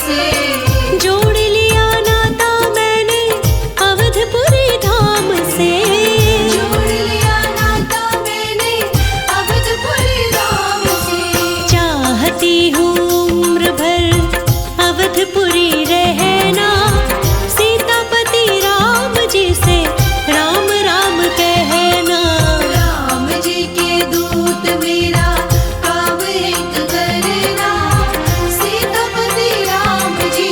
से। जोड़ लिया नाता मैंने अवधपुरी धाम से। जोड़ लिया नाता मैंने अवधपुरी धाम से। चाहती हूँ उम्र भर अवधपुरी रहना, सीतापति राम जी से राम राम कहना। राम जी के दूत मेरा काम एक करना, सीतापति राम जी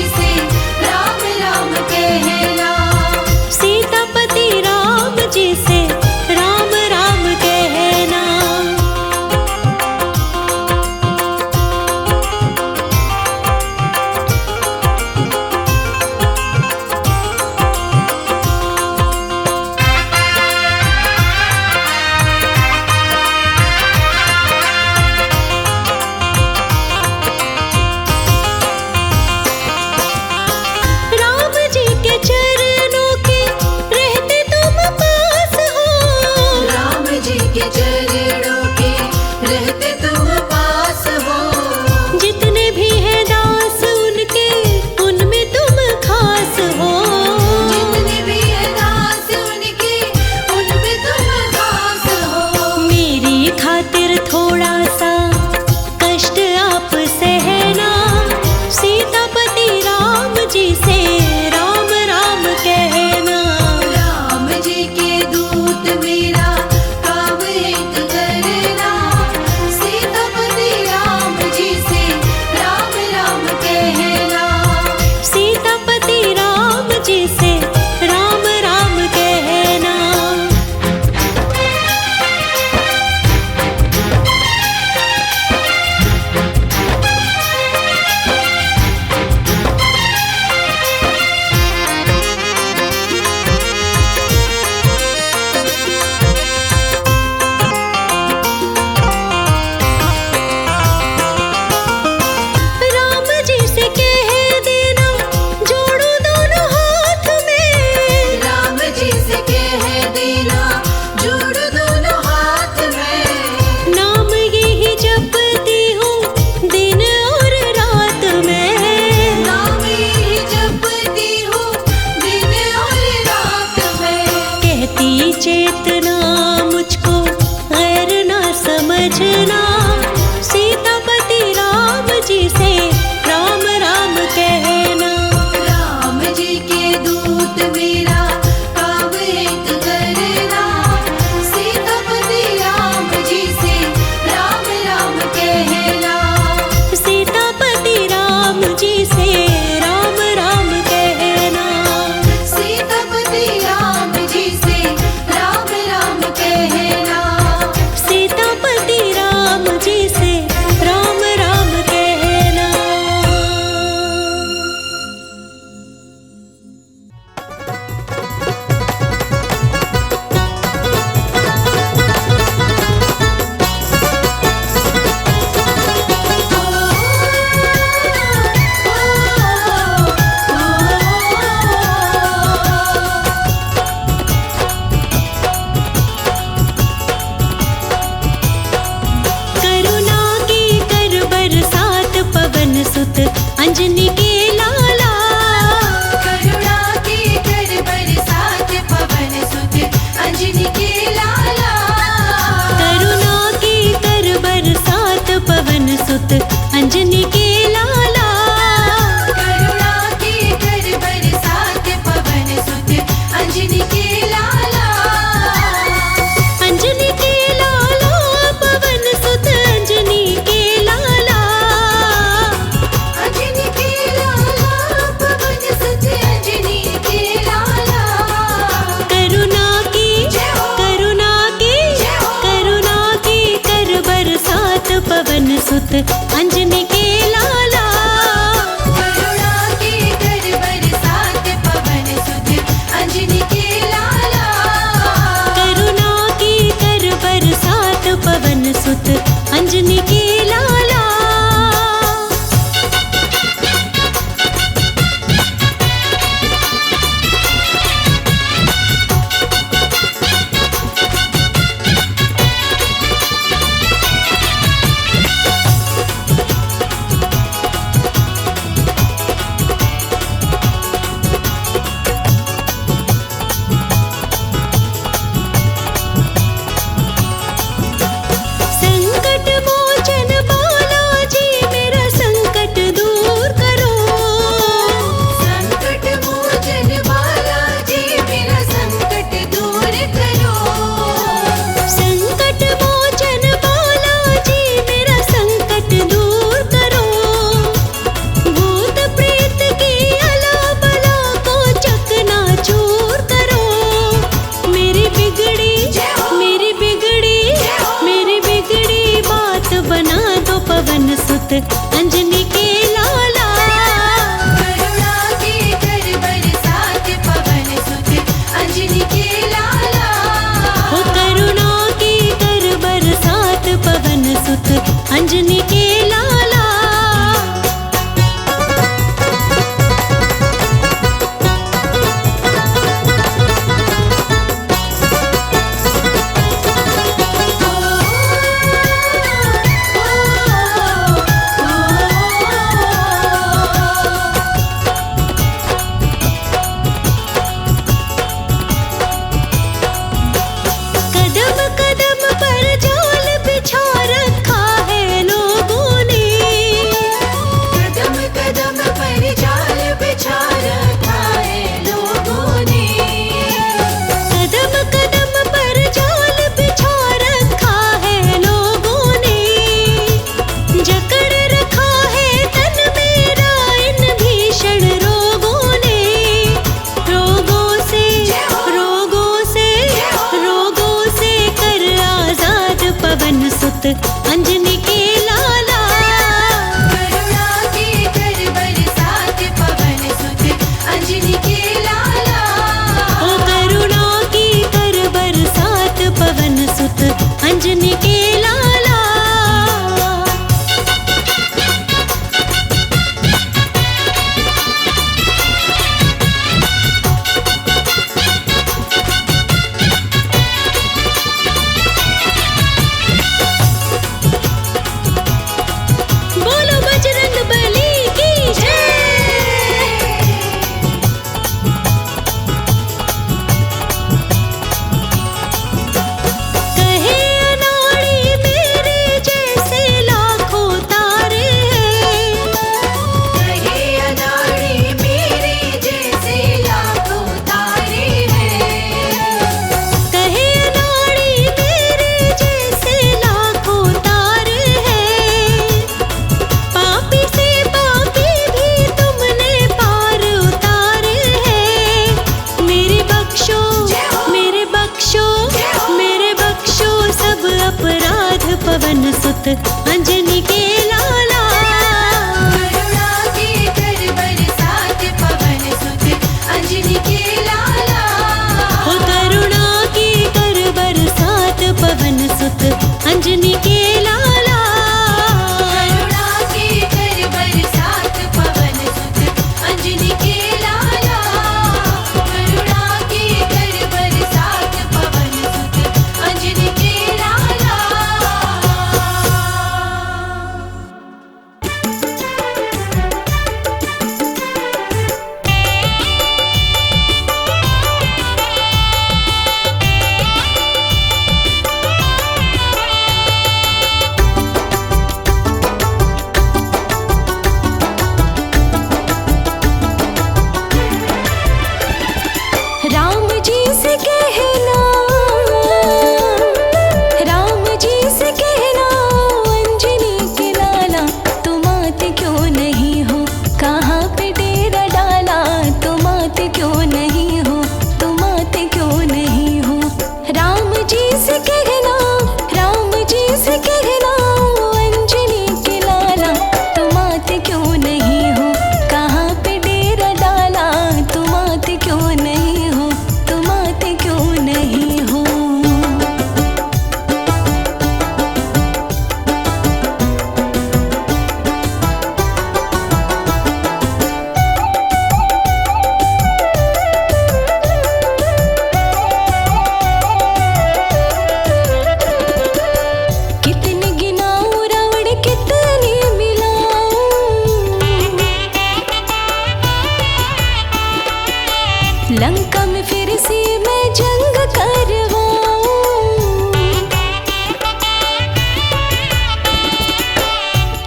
लंका में फिर से मैं जंग करवाऊं।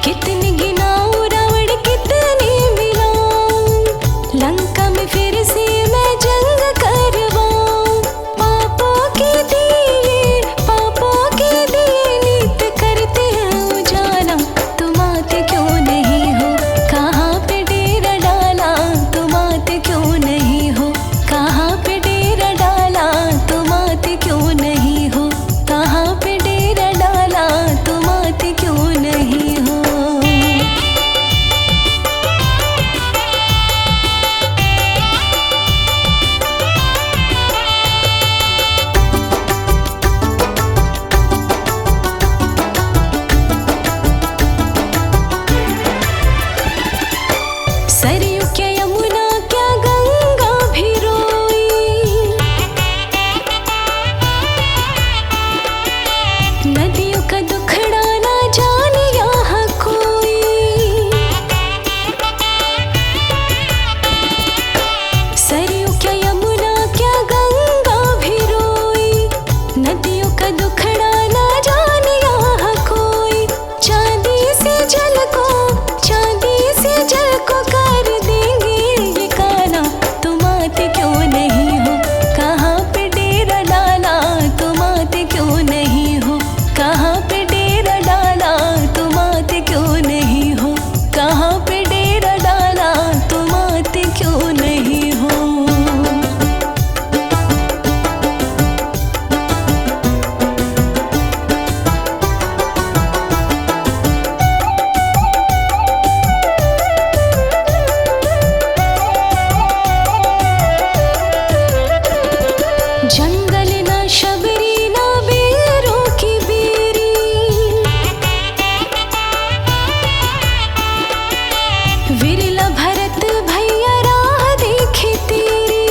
कितने गिनाऊं रावण कितने मिलाऊं, लंका में फिर से मैं जंग करवाऊं। पापों के दिए नित करते हैं उजाला, तुम आते क्यों नहीं हो, कहाँ पे डेरा डाला, तुम आते क्यों नहीं हो, कहाँ पे डेरा डाला, तुम आते क्यों नहीं हो, कहाँ पे डेरा डाला, तुम आते क्यों नहीं हो। सरयू क्या यमुना क्या गंगा भी रोई, नदियों का दुखड़ा ना जाने यहाँ कोई। सरयू क्या यमुना क्या गंगा भी रोई, नदियों का दुखड़ा ना जाने यहाँ कोई। चांदी से जल को कर देंगे ये काला, तुम आते क्यों नहीं हो, कहाँ पे डेरा डाला, तुम आते क्यों नहीं हो, कहाँ पे डेरा डाला, तुम आते क्यों नहीं हो, कहाँ पे डेरा डाला, तुम आते क्यों नहीं हो। जंगल ना शबरी ना बेरों की बेरी, विरला भरत भैया राह देखे तेरी।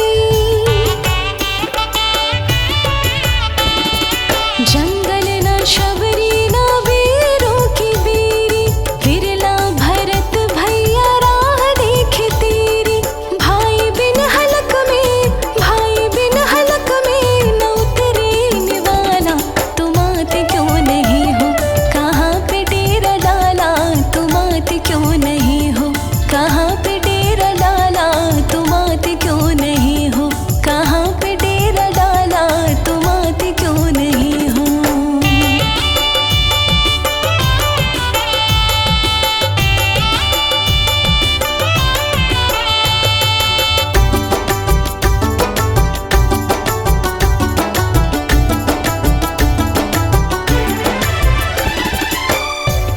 जंगल ना शबरी ना बेरों की बेरी, विरला भरत भैया राह देखे तेरी। भाई बिन हलक में न उतरे निवाला, तुम आते क्यों नहीं हो, कहाँ पे डेरा डाला, तुम आते क्यों नहीं हो, कहाँ पे डेरा डाला, तुम आते क्यों नहीं हो, कहाँ पे डेरा डाला, तुम आते क्यों नहीं हो।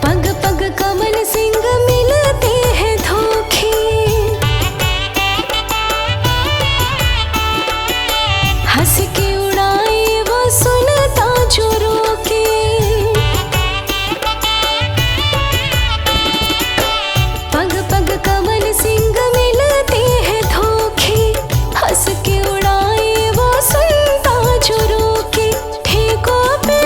पग पग कमल सिंह मिलते हैं धोखे, हंस के उड़ाए वो सुनता जो रोके। पग पग कमल सिंह मिलते हैं धोखे, हंस के उड़ाए वो सुनता जो रोके। ठेकों पे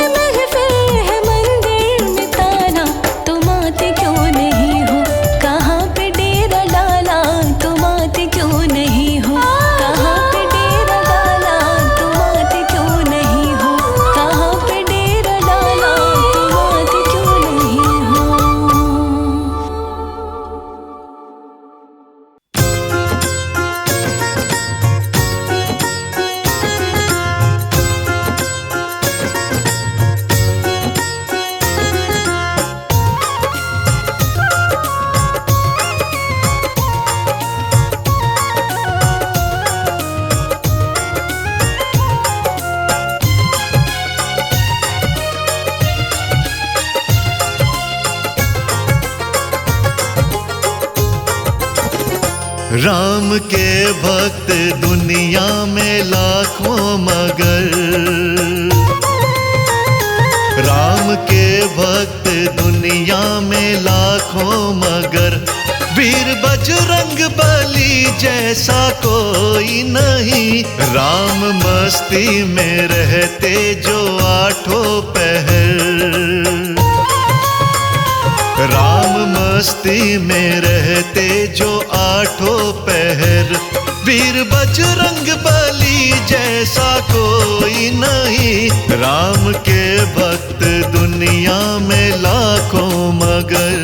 महफिल है मंदिर में ताला, तुम आते क्यों नहीं हो, कहाँ पे डेरा डाला, तुम आते क्यों नहीं हो, कहाँ पे डेरा डाला, तुम आते क्यों नहीं हो, कहाँ पे डेरा डाला, तुम आते क्यों नहीं हो। राम के भक्त दुनिया में लाखों मगर, राम के भक्त दुनिया में लाखों मगर, वीर बजरंग बली जैसा कोई नहीं। राम मस्ती में रहते जो आठों पहर, राम मस्ती में रहते जो आठों पहर, वीर बजरंग बली जैसा कोई नहीं। राम के भक्त दुनिया में लाखों मगर।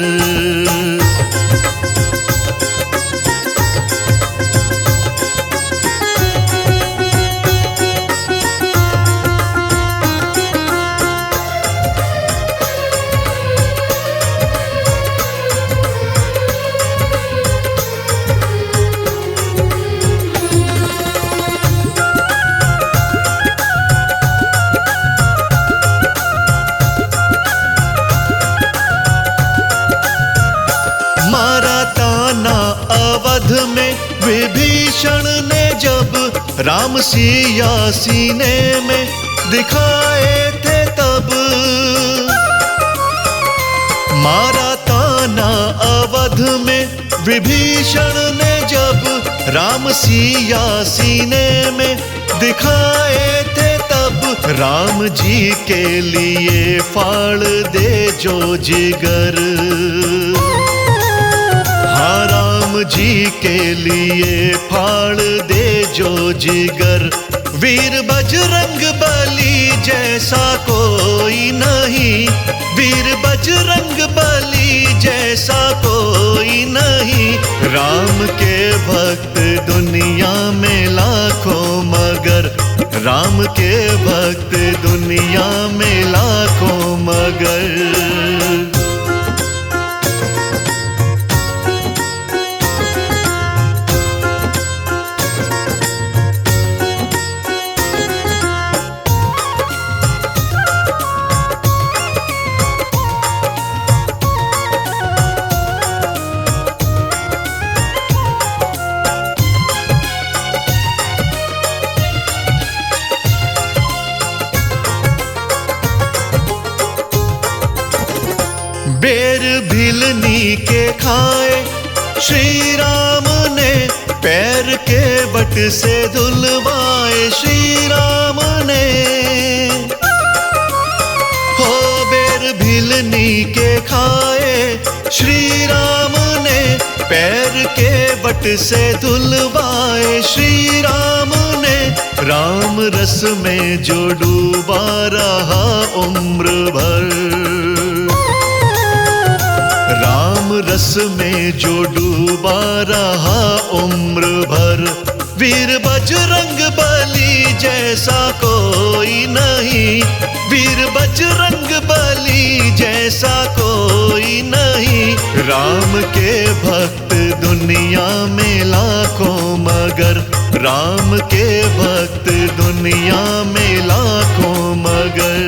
अवध में विभीषण ने जब राम सिया सीने में दिखाए थे तब। मारा ताना अवध में विभीषण ने जब राम सिया सीने में दिखाए थे तब। राम जी के लिए फाड़ दे जो जिगर। हाँ राम जी के लिए फाड़ दे जो जिगर। वीर बजरंग बली जैसा कोई नहीं। वीर बजरंग बली जैसा कोई नहीं। राम के भक्त दुनिया में लाखों मगर। राम के भक्त दुनिया में लाखों मगर। बेर भिलनी के खाए श्री राम ने। पैर के बट से धुलवाए श्री राम ने। हो बेर भिलनी के खाए श्री राम ने। पैर के बट से धुलवाए श्री राम ने। राम रस में जो डूबा रहा उम्र भर। राम रस में जो डूबा रहा उम्र भर। वीर बजरंग बली जैसा कोई नहीं। वीर बजरंग बली जैसा कोई नहीं। राम के भक्त दुनिया में लाखों मगर। राम के भक्त दुनिया में लाखों मगर।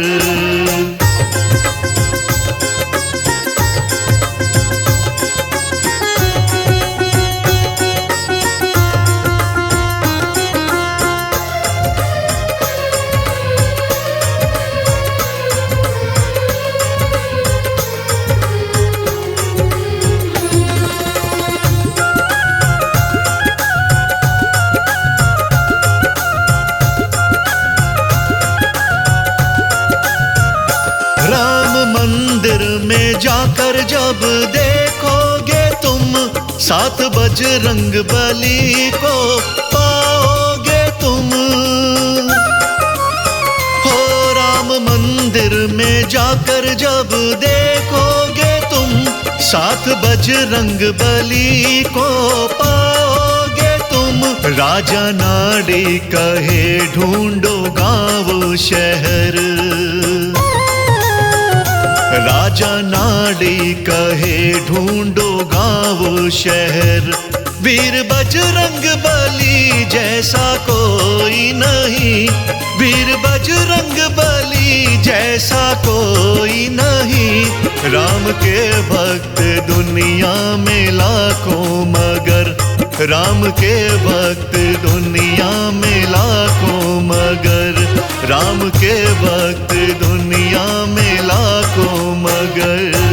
मंदिर में जाकर जब देखोगे तुम। साथ बजरंग बली को पाओगे तुम। हो राम मंदिर में जाकर जब देखोगे तुम। साथ बजरंग बली को पाओगे तुम। राजा नाड़ी कहे ढूंढो गाँव शहर। राजा नाड़ी कहे ढूंढो गाँव शहर। वीर बजरंग बली जैसा कोई नहीं। वीर बजरंग बली जैसा कोई नहीं। राम के भक्त दुनिया में लाखों मगर। राम के भक्त दुनिया में लाखों मगर। राम के भक्त दुनिया में लाखों मगर।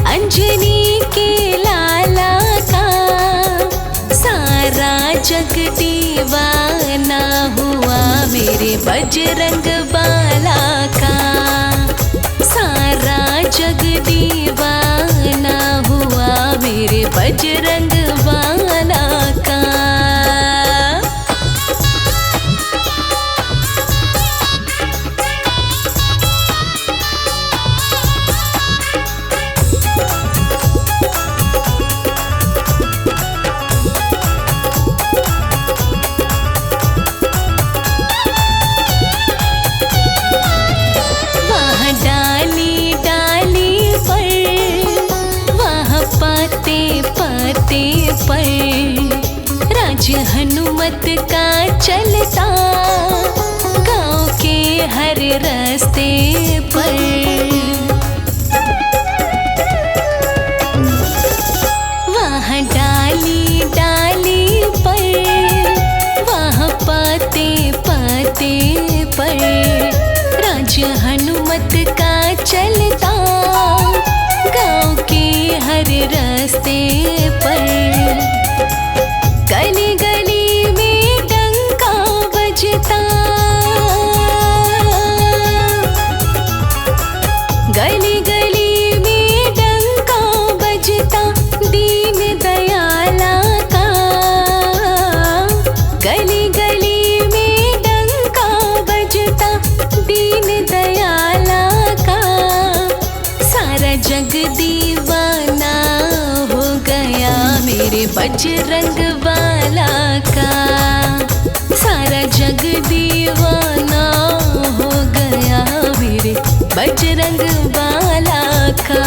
अंजनी के लाला का सारा जग दीवाना हुआ मेरे बजरंग बाला का। सारा जग दीवाना हुआ मेरे बजरंग बाला का। राज हनुमत का चलता गांव के हर रास्ते पर। वहाँ डाली डाली पर, वहाँ पाते पाते पर राज हनुमत का चलता गांव के हर रास्ते पर। गली गली में डंका बजता, गली गली में डंका बजता दीन दयाला का। गली गली में डंका बजता दीन दयाला का। सारा जग दीवाना हो गया मेरे बजरंग बाला का। सारा जग दीवाना हो गया मेरे बजरंग बाला का।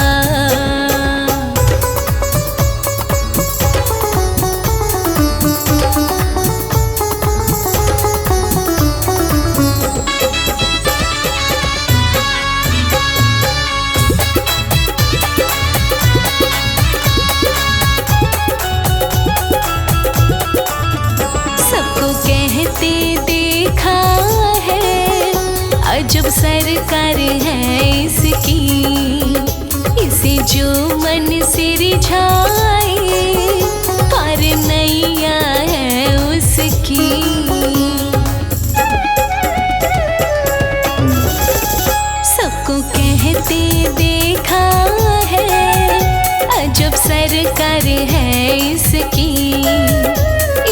जब सरकार है इसकी, इसे जो मन से रिझाए पार नैया है उसकी। सबको कहते देखा है अजब सरकार है इसकी,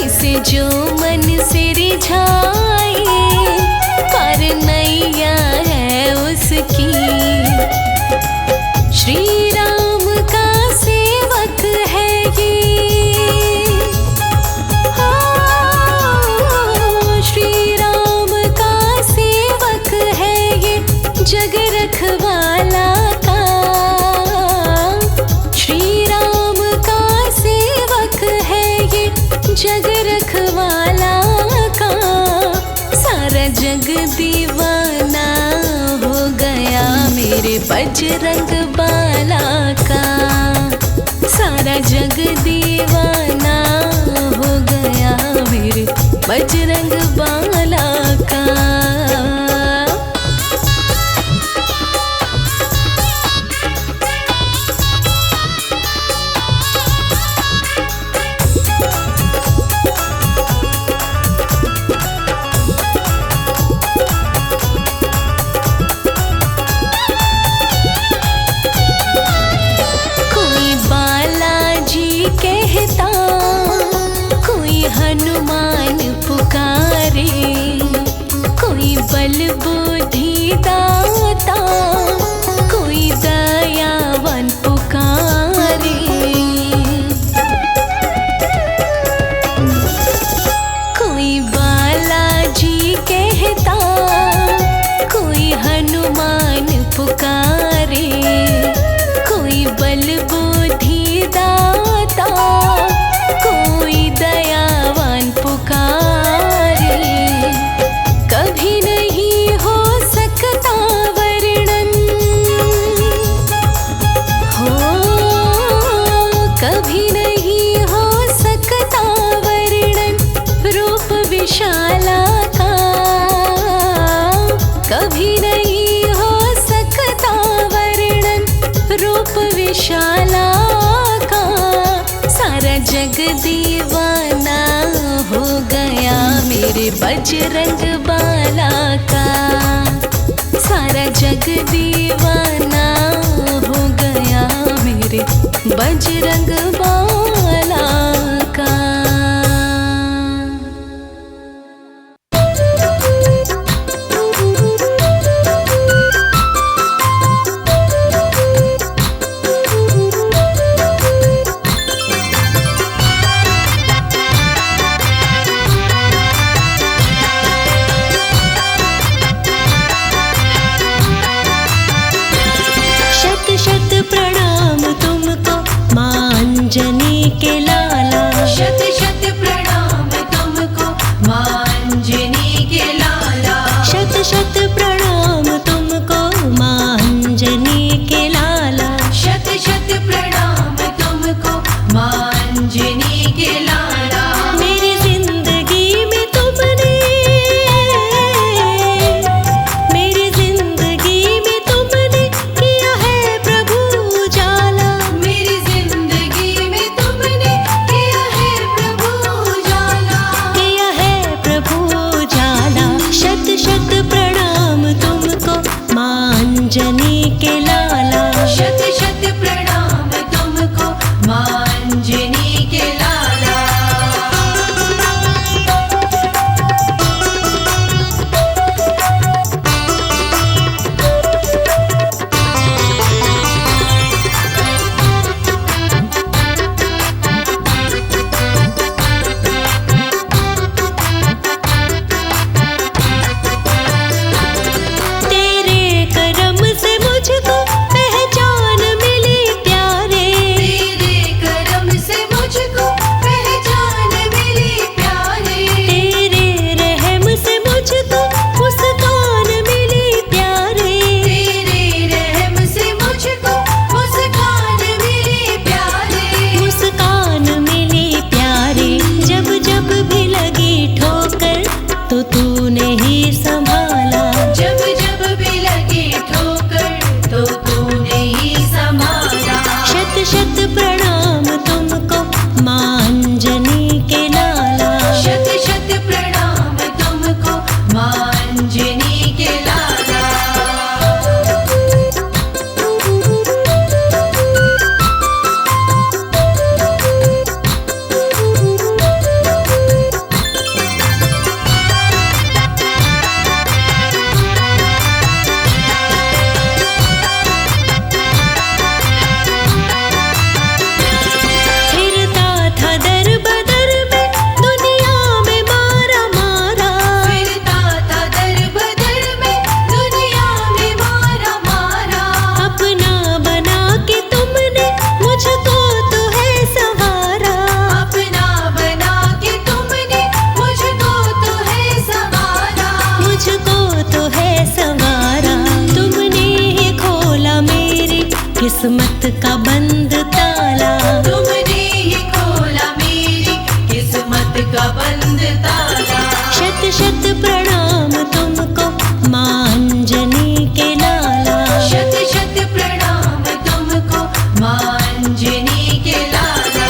इसे जो मन से रिझाए पार नैया है उसकी। श्री राम का सेवक है ये, श्री राम का सेवक है ये जग रखवाला का। श्री राम का सेवक है ये जग रखवाला का। सारा जग दीवाना हो गया मेरे बजरंग बाला का। सारा जग दीवाना हो गया मेरे बजरंग बाला का। हनुमान पुकारे, कोई बल बुद्धि दाता, कोई दयावान पुकारे। कोई बालाजी कहता, कोई हनुमान पुकारे, कोई बल बुद्धि दाता, कोई दयावान पुकारे। कभी नहीं हो जग दीवाना हो गया मेरे बजरंग बाला का। सारा जग दीवाना हो गया मेरे बजरंग बाला का। किस्मत का बंद ताला, तुमने ही खोला मेरी किस्मत का बंद ताला। शत शत प्रणाम तुमको माँ अंजनी के लाला, शत शत प्रणाम तुमको माँ अंजनी के लाला।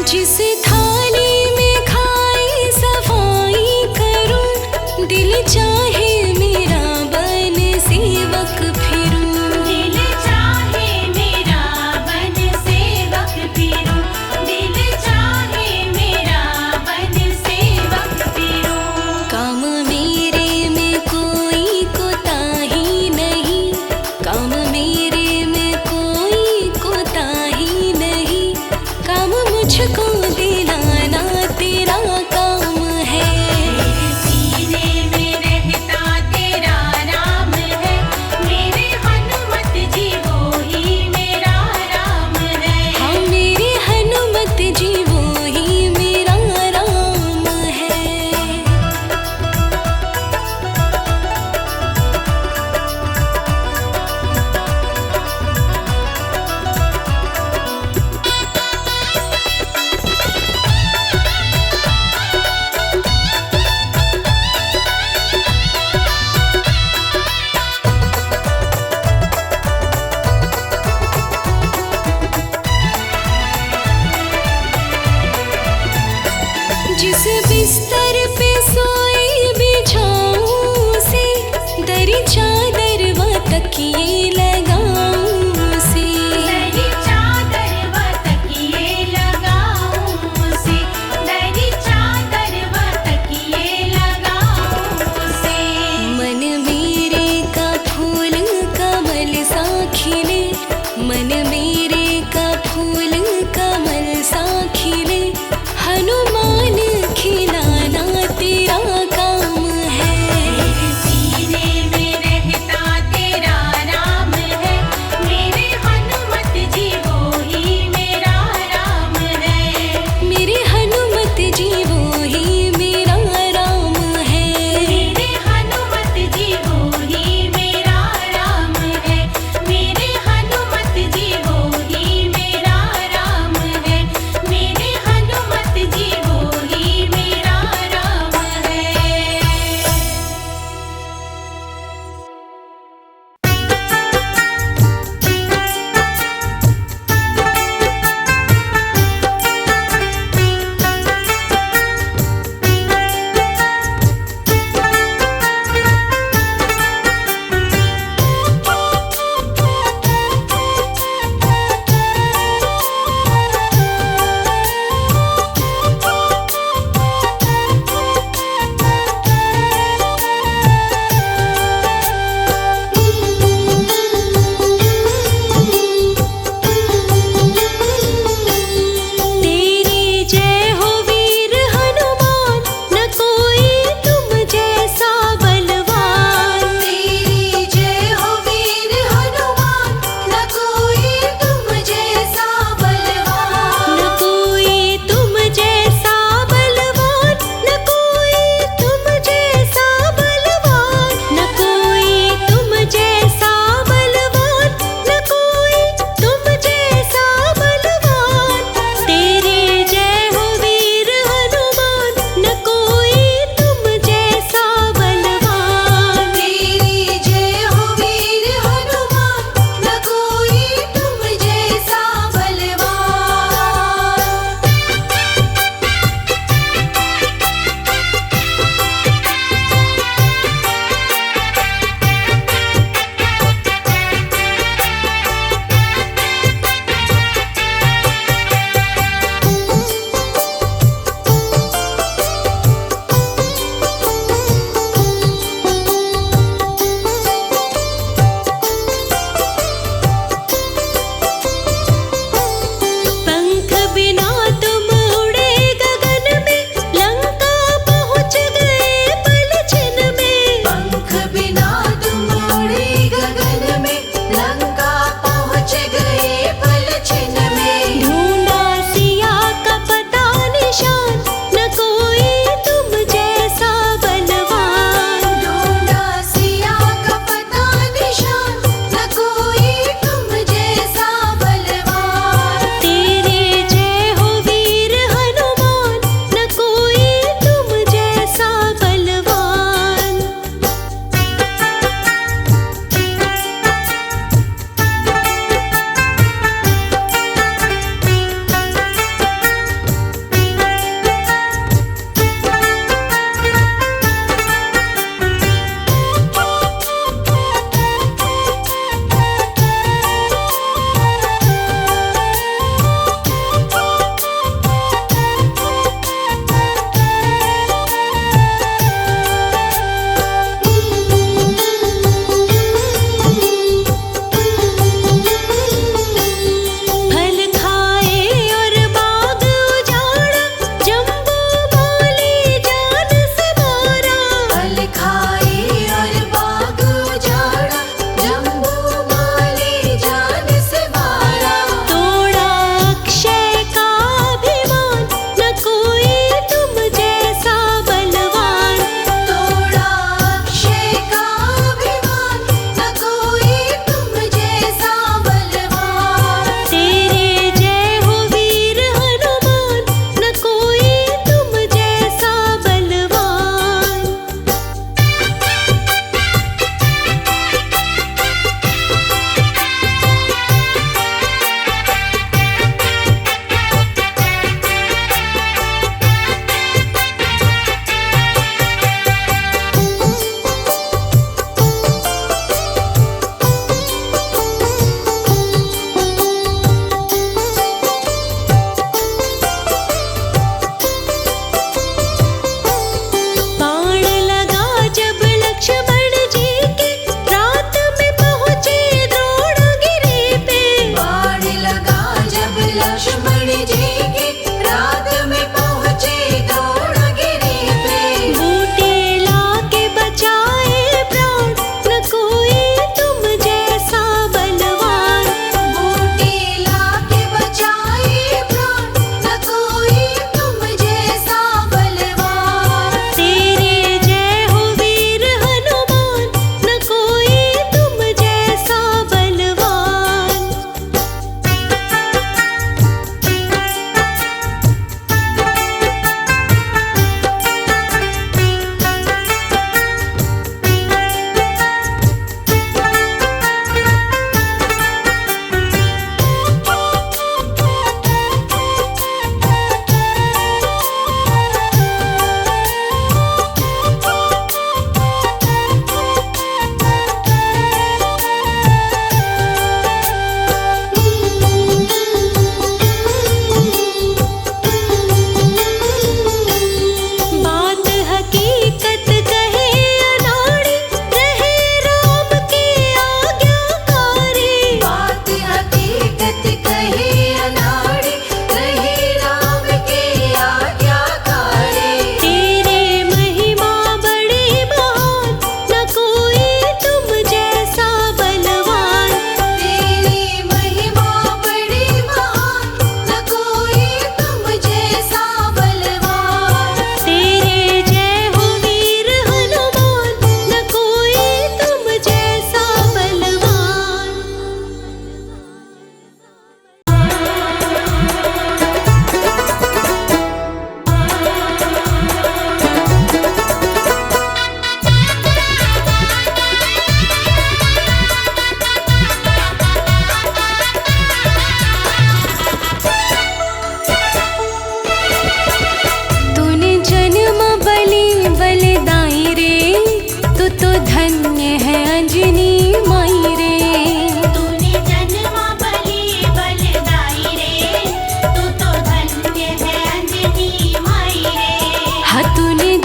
जिस थाली में खाई सफाई करूं, दिल चाहे मेरा बन सेवक फिरूं। दिल चाहे मेरा बन सेवक फिरूं, दिल चाहे मेरा बन सेवक फिरूं। काम मेरे में कोई कोताही नहीं, काम मेरे में कोई कोताही नहीं, काम मुझको दिलाना तेरा काम है। मेरे सीने में रहता तेरा नाम है, मेरे हनुमत जी वो ही मेरा राम है। हाँ मेरे हनुमत जी वो ही मेरा राम है। जिस बिस्तर पे सोई बिछाऊं से, दरी चादर व तकिए लगाऊं से। दरी चादर व तकिए लगाऊं से, दरी चादर व तकिए लगाऊं से। मन मेरे का फूल कमल सा खिले, मन मेरे का फूल कमल सा खिले, हनुमान खिलाना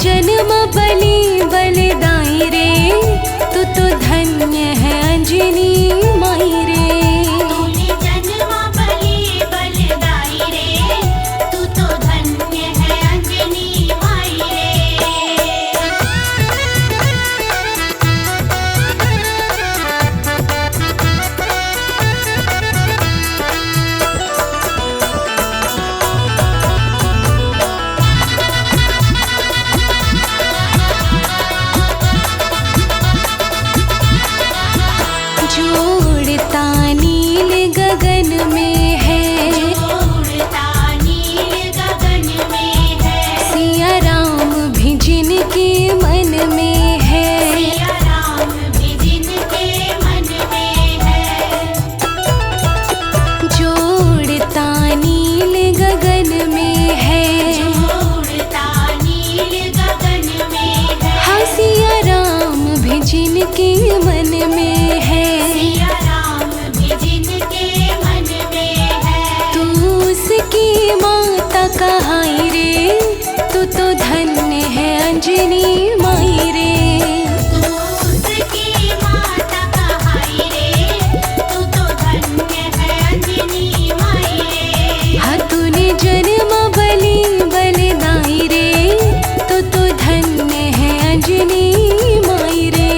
जन्म बलि बलिदाई रे, तू तो धन्य है अंजनी माई रे। तूने जन्म बलि बलिदाई रे, तू तो धन्य है अंजनी माई रे। जोड़ता नील गगन में है, जोड़ता नील गगन में है, सिया राम भी जिनके मन में है। सिया राम भी जिनके मन में है। जोड़ता नील गगन में है, जोड़ता नील गगन में है, हाँ सिया राम भी जिनके मन में है। सिया राम भी जिनके मन में है। तू उसकी माता कहाई रे, तू तो धन्य है अंजनी माई रे। तू उसकी माता कहाई रे, तू तो धन्य है अंजनी माई रे। हाँ तूने जन्म बलि बलिदाई रे, तू तो धन्य है अंजनी माई रे।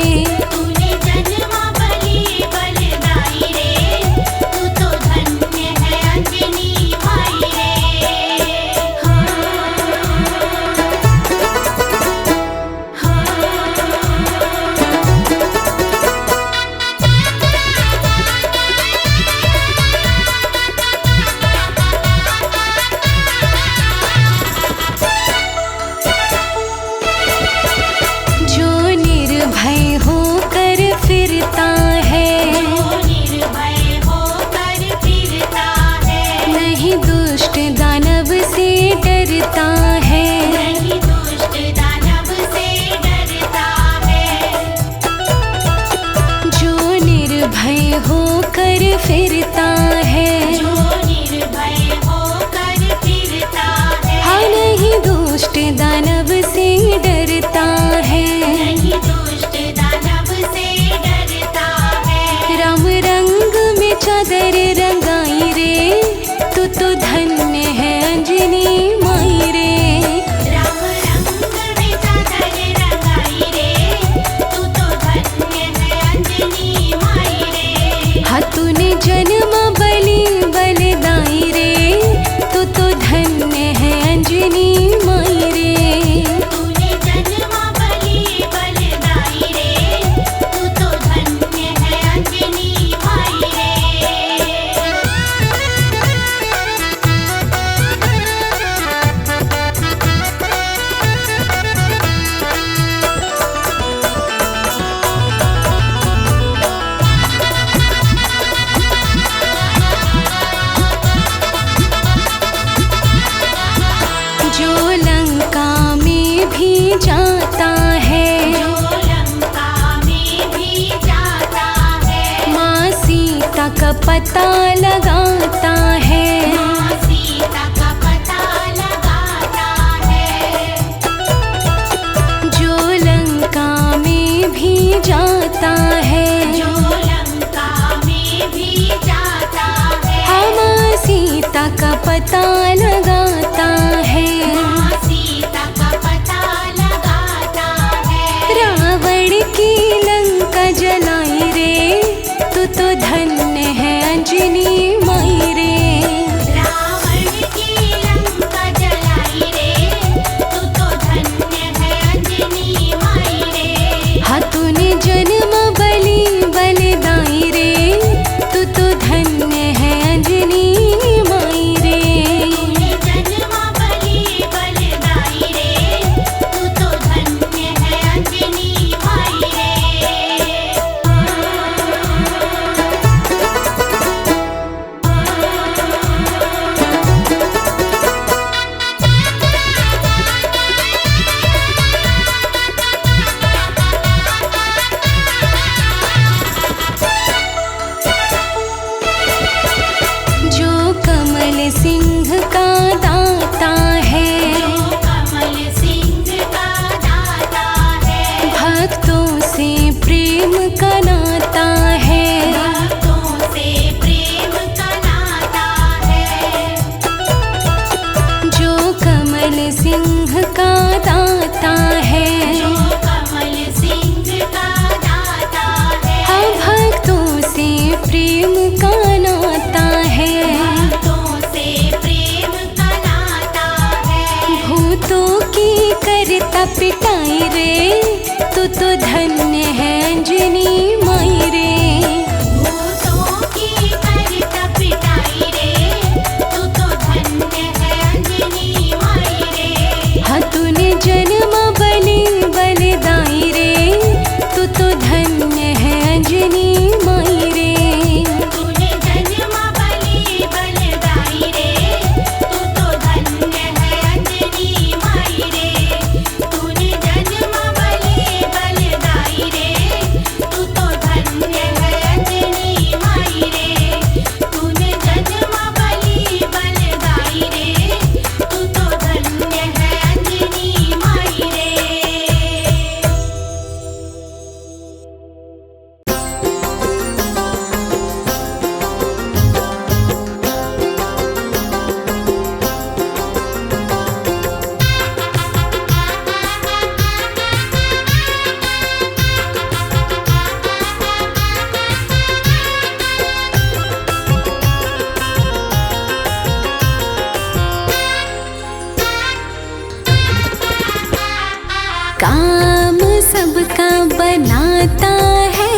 तूने जन्म बलि बलिदाई रे, तू तो धन्य है अंजनी माई रे। जो निर्भय होकर फिरता है, जो निर्भय होकर फिरता है, नहीं दुष्ट दानव से डरता है। नहीं दुष्ट दानव से डरता है। जो निर्भय होकर फिरता है, जो निर्भय होकर फिरता है, हाँ नहीं दुष्ट दानव से डरता है। नहीं दुष्ट दानव से डरता है। राम रंग में चादर रंगाई रे, तू तो धन्य है अंजनी माई रे। राम रंग में चादर रंगाई रे, तू तो धन्य है अंजनी माई रे। हाँ तूने जन्म बलि बलिदाई रे, तू तो धन्य है अंजनी माई रे। तूने जन्म बलि बलिदाई रे, तू तो धन्य है अंजनी माई रे। जो लंका में भी जाता है, जो लंका में भी जाता है, माँ सीता का पता लगाता है। माँ सीता का पता लगाता है। जो लंका में भी जाता है, जो लंका में भी जाता है, हाँ माँ सीता का पता लगाता है। माँ सीता का पता लगाता है। रावण की लंका जलाई रे, तू तो धन्य है अंजनी माई रे। रावण की लंका जलाई रे, तू तो धन्य है अंजनी माई रे। हाँ तूने जन्म बलि बलिदाई रे, तू तो धन्य है अंजनी माई रे। तूने करता पिटाई रे, तू तो धन्य है अंजनी माई रे। भूतों की करता पिटाई रे, तू तो धन्य है अंजनी माई रे। हाँ तूने जन्म बलि बलिदाई रे, तू तो धन्य है अंजनी माई रे। तूने जन्म बलि बलिदाई रे, तू तो धन्य है अंजनी माई रे। तूने जन्म बलि बलिदाई रे, तू तो धन्य है अंजनी माई रे। तूने जन्म बलि बलिदाई रे, तू तो धन्य है अंजनी माई रे। काम सबका बनाता है,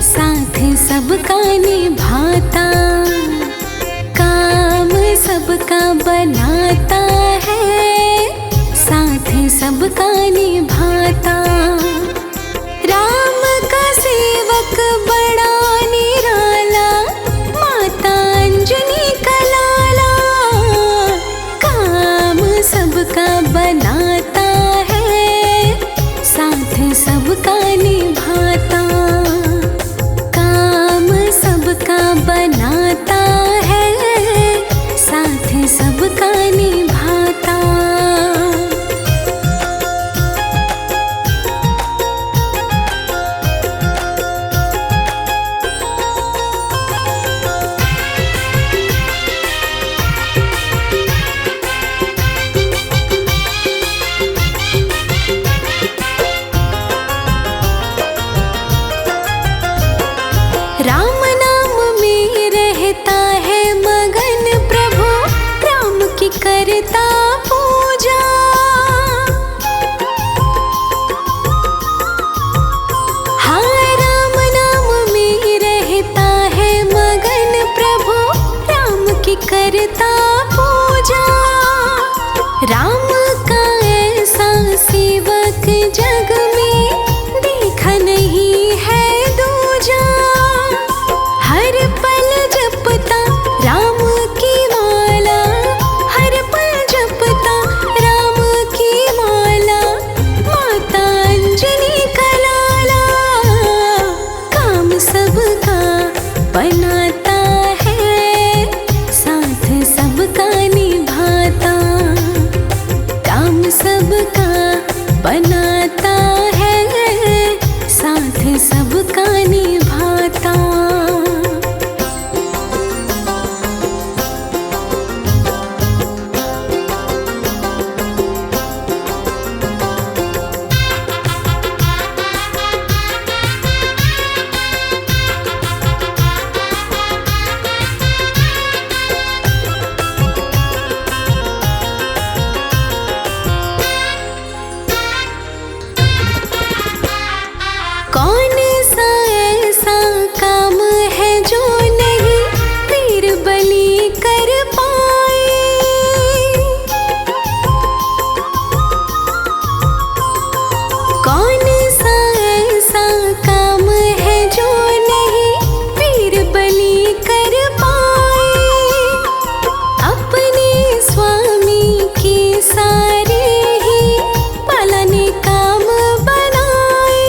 साथ सबका निभाता। काम सबका बनाता है, साथ सबका निभाता। राम का सेवक बड़ा निराला, माता अंजनी का लाला। काम सबका बनाता है, साथ सबका निभाता। काम सबका बनाता है, साथ सबका निभाता। राम नाम में रहता है मगन प्रभु, राम की करता पूजा। हाँ राम नाम में रहता है मगन प्रभु, राम की करता पूजा। राम का ऐसा सेवक जग में देखा नहीं है दूजा। हर पल जपता राम की माला, हर पल जपता राम की माला। माता अंजनी का लाला, काम सबका बनाता है, साथ सबका निभाता। काम सबका बनाता है, साथ सबका निभाता। कौन सा ऐसा काम है जो नहीं वीर बलि कर पाए। कौन सा ऐसा काम है जो नहीं वीर बलि कर पाए। अपने स्वामी के सारे ही पालने काम बनाए।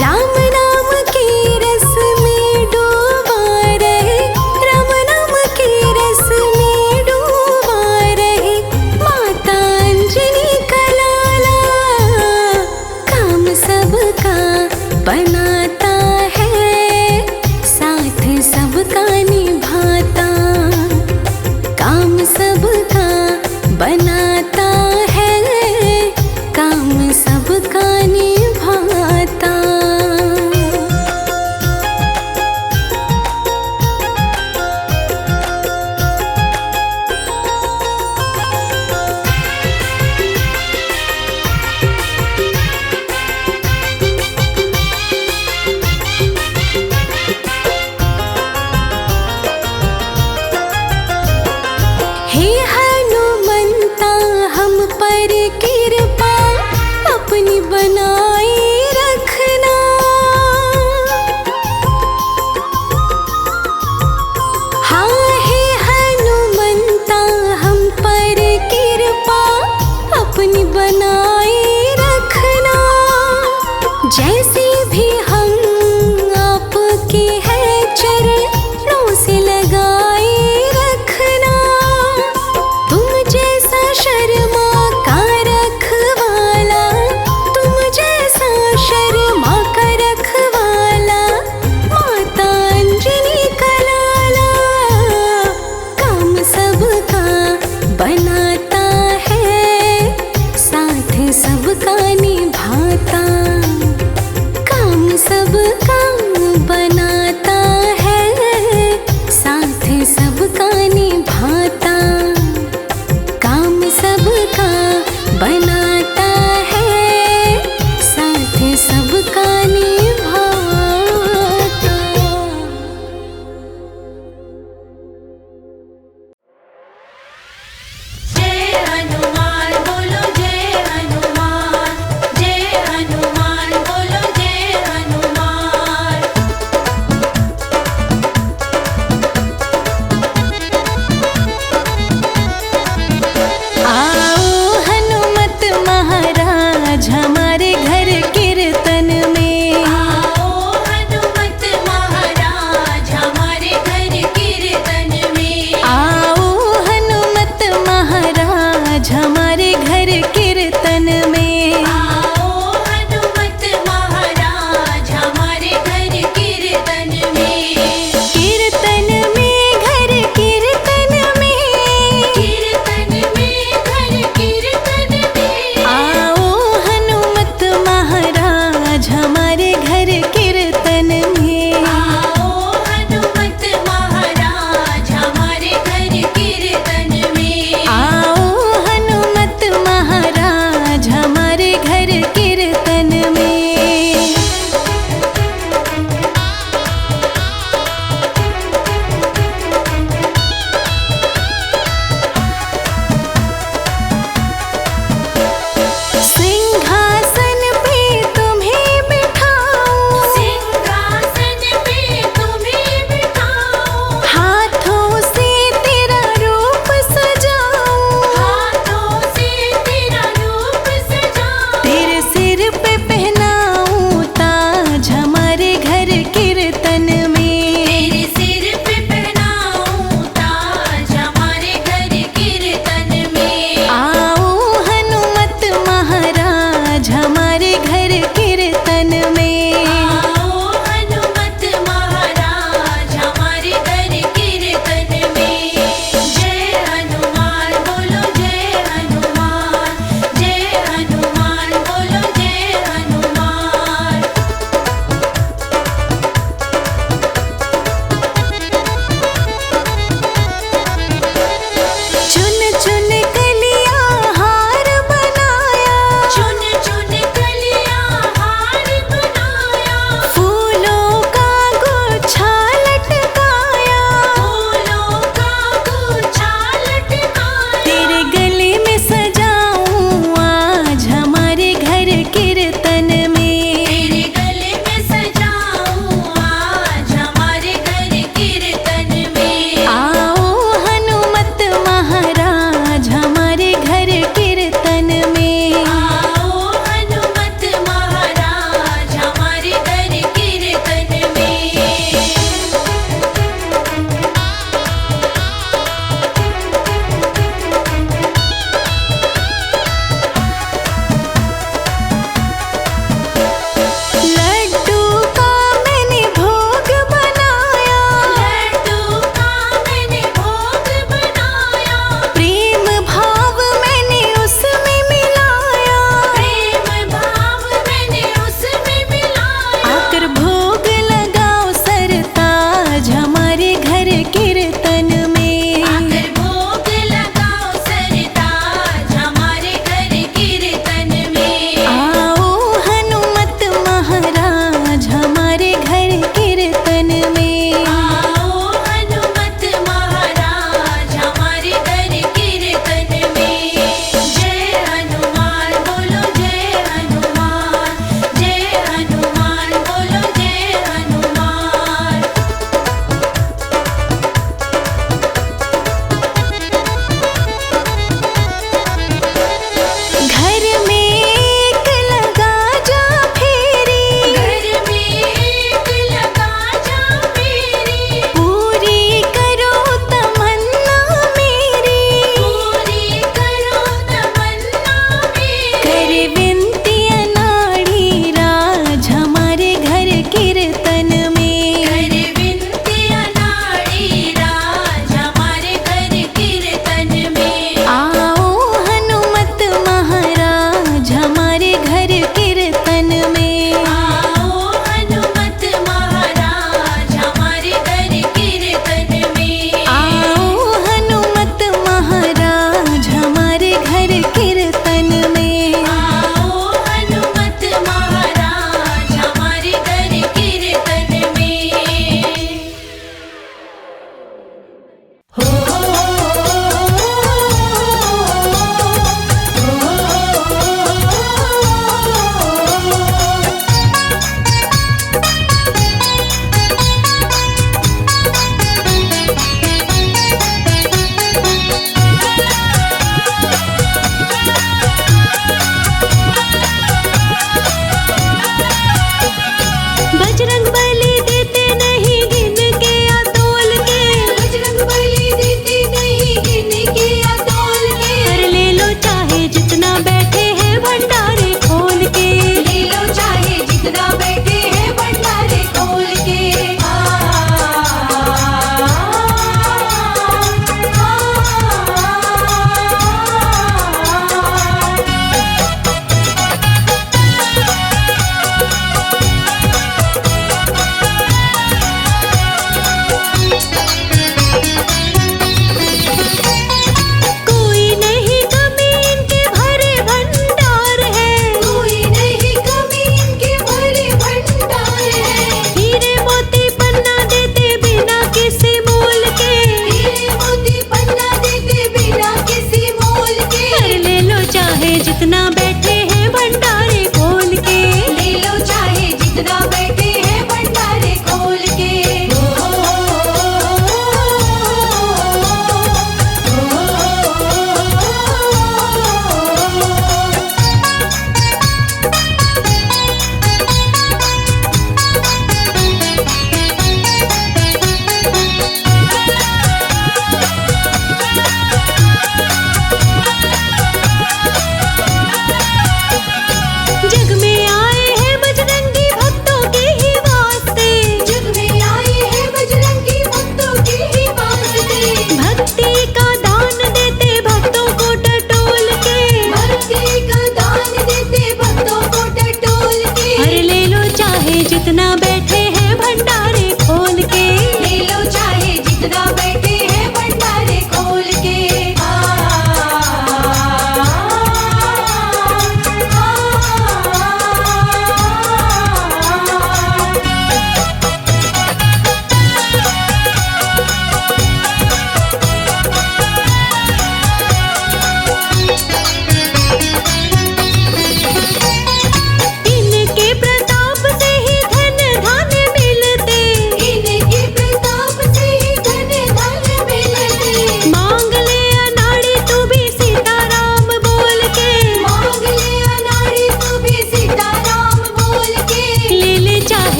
राम नाम के रस में डूबा रहे, राम नाम के रस में डूबा रहे। माता अंजनी का लाला, काम सबका बनाता है, साथ सबका निभाता। काम सबका बनाता है, काम सबका निभाता।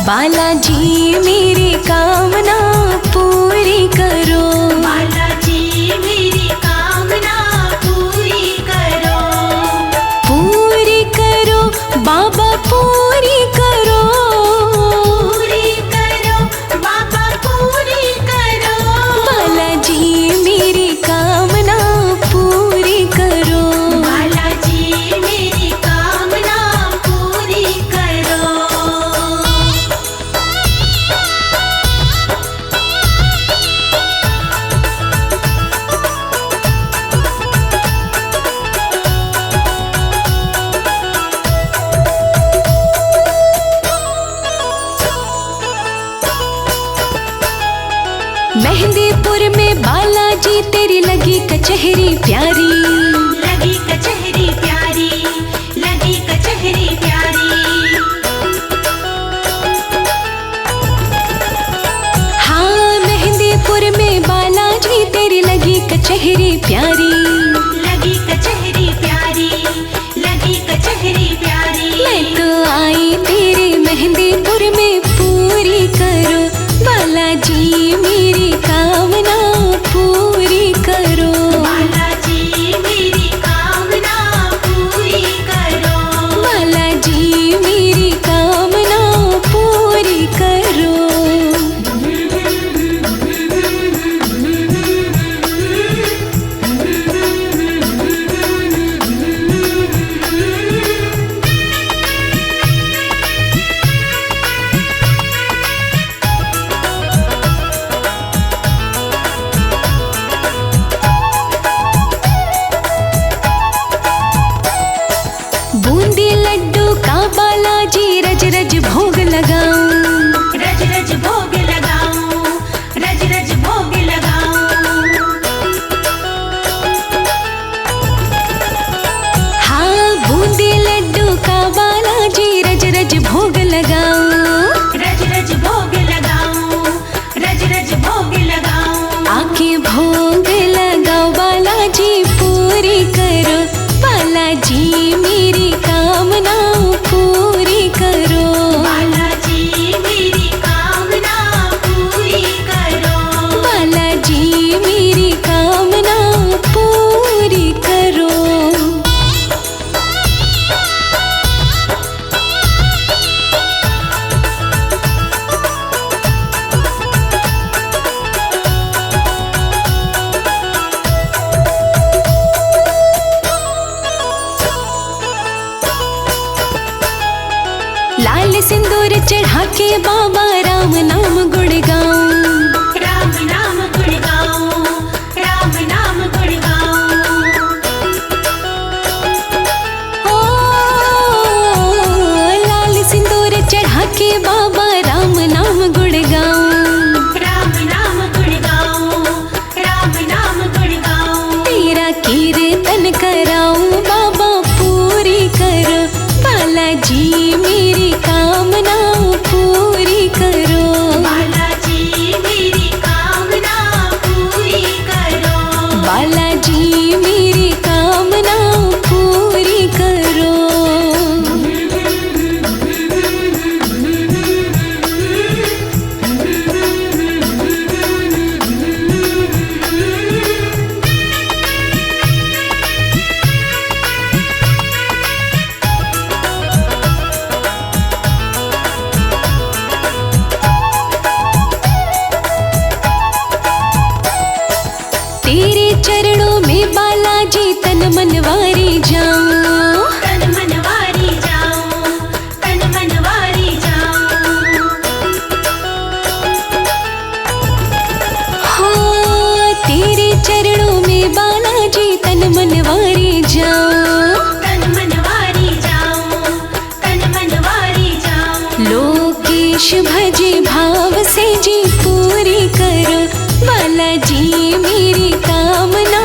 बालाजी मेरी कामना पूरी करो, बालाजी मेरी कामना पूरी करो, पूरी करो बाबा पूरी करो, पूरी करो बाबा पूरी करो, बालाजी मेरी कामना पूरी करो, बालाजी मेरी कामना पूरी करो। मेहंदीपुर में बालाजी तेरी लगी कचहरी प्यारी, लगी कचहरी प्यारी, लगी कचहरी प्यारी, हाँ मेहंदीपुर में बालाजी तेरी लगी कचहरी प्यारी, लगी कचहरी प्यारी, लगी कचहरी प्यारी। मैं तो आई तेरे मेहंदीपुर में पूरी करो, बालाजी मेरी कामना पूरी करो, बालाजी मेरी कामना पूरी करो, बालाजी मेरी कामना पूरी करो। बूंदी लड्डू का बालाजी रज रज भोग लगाऊं, रज रज भोग लगाऊं, रज रज भोग लगाऊं, हाँ बूंदी लड्डू का बालाजी रज रज भोग लगाऊं, रज रज भोग लगाऊं, रज रज भोग लगाऊं, आके भोग लगाओ बालाजी पूरी करो, बालाजी मेरी कामना पूरी करो, बालाजी मेरी कामना पूरी करो, बालाजी मेरी कामना पूरी करो। लाल सिंदूर चढ़ा के बाबा राम नाम गुण गाऊं, राम नाम गुण गाऊं, राम नाम गुण गाऊं, ओ लाल सिंदूर चढ़ा के बाबा राम नाम गुण गाऊं, राम नाम गुण गाऊं, राम नाम गुण गाऊं, तेरा कीर्तन कराऊं बाबा पूरी करो, बालाजी मेरी कामना पूरी करो, बालाजी मेरी कामना पूरी करो, बालाजी मेरी कामना पूरी करो। तेरे चरणों में बालाजी तन मनवारी जाऊं, तन मनवारी जाऊं, तन मनवारी जाऊं, हाँ तेरे चरणों में बालाजी तन मनवारी जाऊं, तन मनवारी जाऊं, तन मनवारी जाऊं, लोकेश भजे भाव से जी पूरी करो, बालाजी मेरी कामना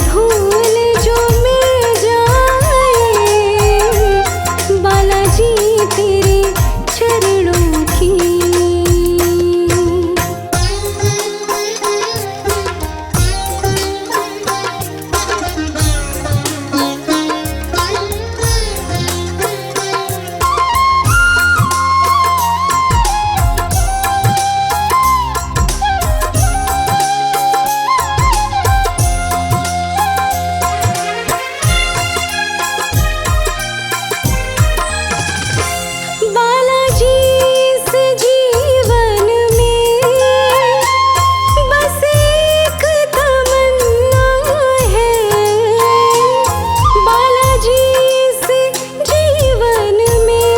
धूल जो मिल जाए बालाजी तेरे चरणों की। बालाजी इस जीवन में बस एक तमन्ना है। बालाजी इस जीवन में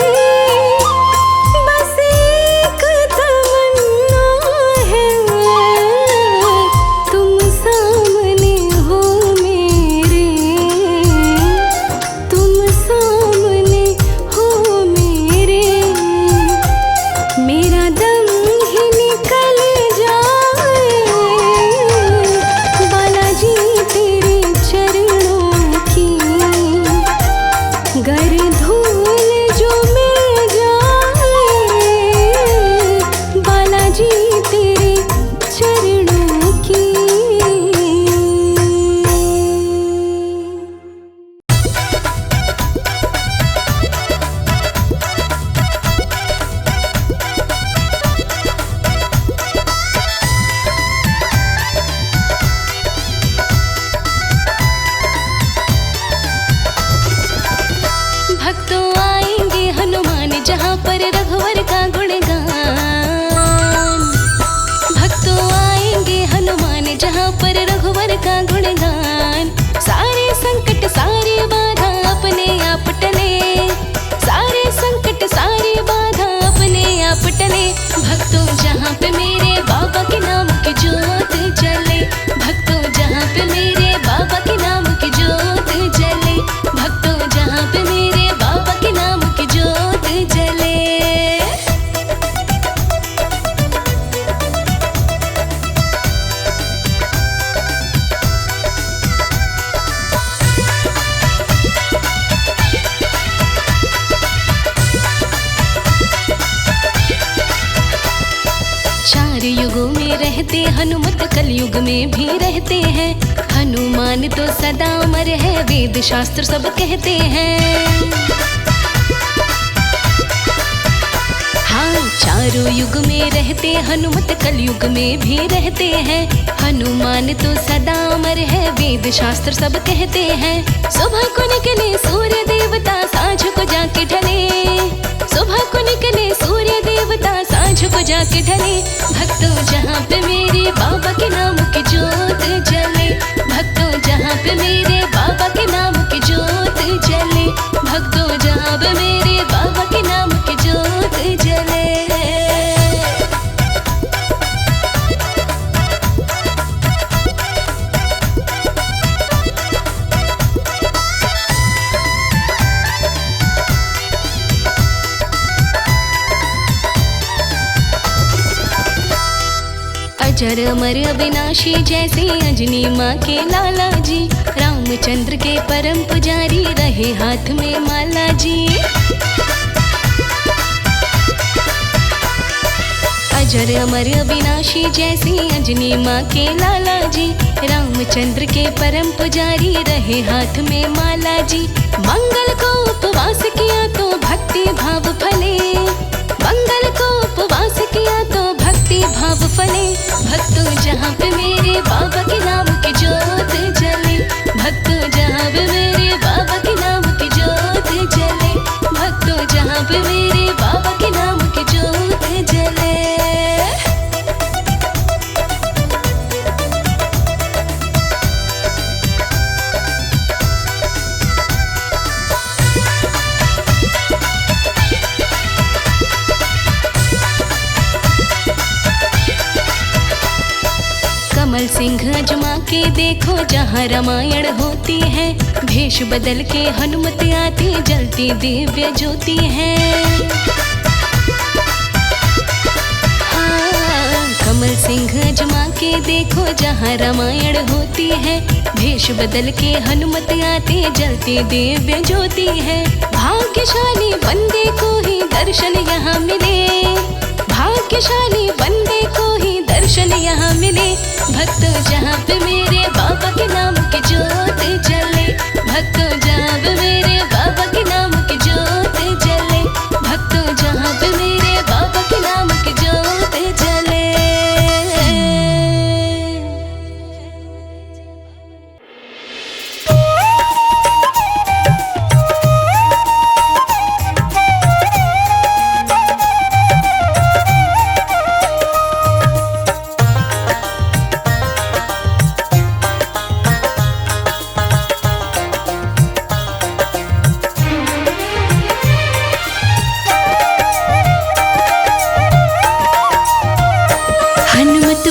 बस एक तमन्ना है। तुम सामने हो मेरे, तुम सामने हो मेरे, मेरा दम ही निकल जाए बालाजी तेरे चरणों की। गर धूल जो मिल जाए बालाजी तेरे चरणों की। भक्तों आएंगे हनुमान जहाँ पर रघुवर का गुणगान। भक्तों आएंगे हनुमान जहाँ पर रघुवर का गुणगान। सारे संकट सारी बाधा अपने आप टले, सारे संकट सारी बाधा अपने आप टले। भक्तों जहाँ पे मेरे बाबा के नाम की ज्योत जले, भक्तों जहाँ पे मेरे बाबा के नाम की ज्योत जले, भक्तों जहाँ पे मेरे बाबा के नाम की ज्योत जले। चार युगों में रहते हनुमत, कलयुग में भी रहते हैं। हनुमान तो सदा अमर है, वेद शास्त्र सब कहते हैं। हाँ, चारों युग में रहते हनुमत, कलयुग में भी रहते हैं। हनुमान तो सदा अमर है, वेद शास्त्र सब कहते हैं। सुबह को निकले सूर्य देवता, सांझ को जाके ढले, सुबह को निकले सूर्य देवता, सांझ को जाके ढले। भक्तों जहाँ पे मेरे बाबा के नाम की ज्योत जले, भक्तों जहाँ पे मेरे बाबा के नाम की ज्योत जले, भक्तों जहाँ पे मेरे बाबा के नाम की ज्योत जले। अजर अमर अविनाशी जैसे अंजनी माँ के लाला जी, रामचंद्र के परम पुजारी रहे हाथ में माला जी। अजर अमर अविनाशी जैसे अंजनी माँ के लाला जी, रामचंद्र के परम पुजारी रहे हाथ में माला जी। मंगल को उपवास किया तो भक्ति भाव फले, मंगल को उपवास किया तो भक्ति भाव फले। भक्तों जहाँ पे मेरे बाबा के नाम की ज्योत जले, भक्तों जहाँ पे मेरे बाबा के नाम की ज्योत जले, भक्तों जहाँ पे मेरे बाबा के नाम की ज्योत जले। कमल सिंह अजमा के देखो जहाँ रामायण होती है, भेष बदल के हनुमत आते जलती दिव्य ज्योति है। हाँ, कमल सिंह अजमा के देखो जहाँ रामायण होती है। भेष बदल के हनुमत आते जलते दिव्य ज्योति है। भाग्यशाली बंदे को ही दर्शन यहाँ मिले, भाग्यशाली बंदे को ही दर्शन यहाँ मिले। भक्तों जहाँ पे मेरे बाबा के नाम की ज्योत जले, भक्तों जहाँ पे मेरे बाबा के नाम की ज्योत जले, भक्तों जहाँ पे मेरे बाबा के नाम की ज्योत जले।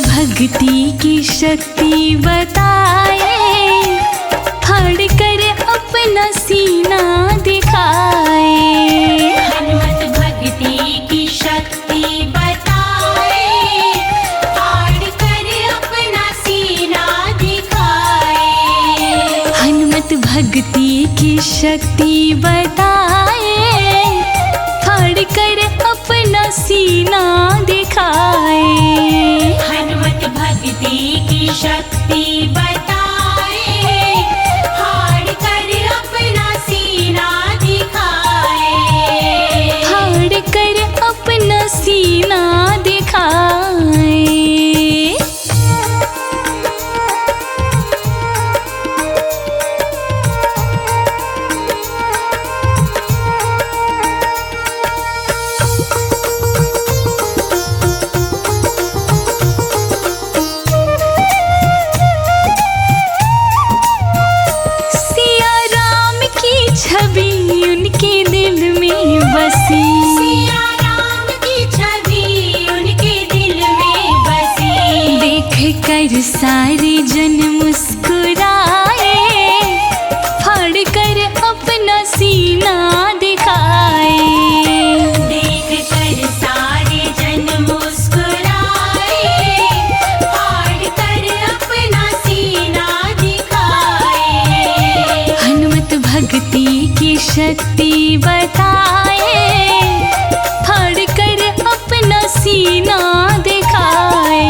भक्ति की शक्ति बताए, फाड़ कर अपना सीना दिखाए। हनुमत भक्ति की शक्ति बताए, फाड़ कर अपना सीना दिखाए। हनुमत भक्ति की शक्ति बताए, फाड़ कर अपना सीना दिखाए। हनुमत भक्ति की शक्ति बताए, फाड़ कर अपना सीना दिखाए। फाड़ कर अपना सीना दिखाए। छवि उनके दिल में बसी, सिया राम की छवि उनके दिल में बसी। देख कर सारे जन मुस्कुराए, फाड़ कर अपना सीना दिखाए। देख कर सारे जन मुस्कुराए, फाड़ कर अपना सीना दिखाए। हनुमत भक्ति की शक्ति बताए, फाड़ कर अपना सीना दिखाए।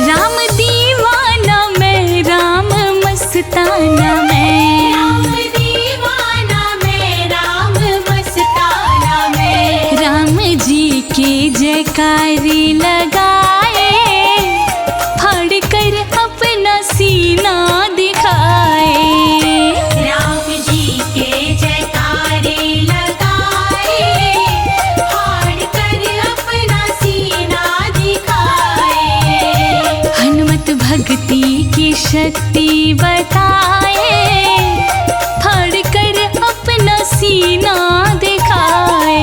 राम दीवाना मैं, राम मस्ताना मैं, राम दीवाना मैं, राम मस्ताना मैं। राम जी के जयकारी लगाए, फाड़ कर अपना सीना दिखाए। राम जी के जयकारे लगाए, फाड़ कर अपना सीना दिखाए। हनुमत भक्ति की शक्ति बताए, फाड़ कर अपना सीना दिखाए।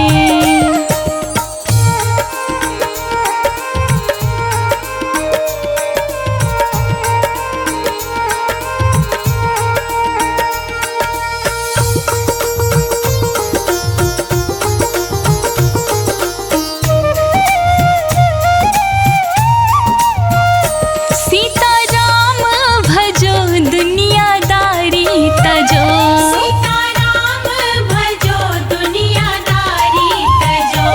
सीता राम भजो दुनियादारी तजो, सीता राम भजो दुनियादारी तजो।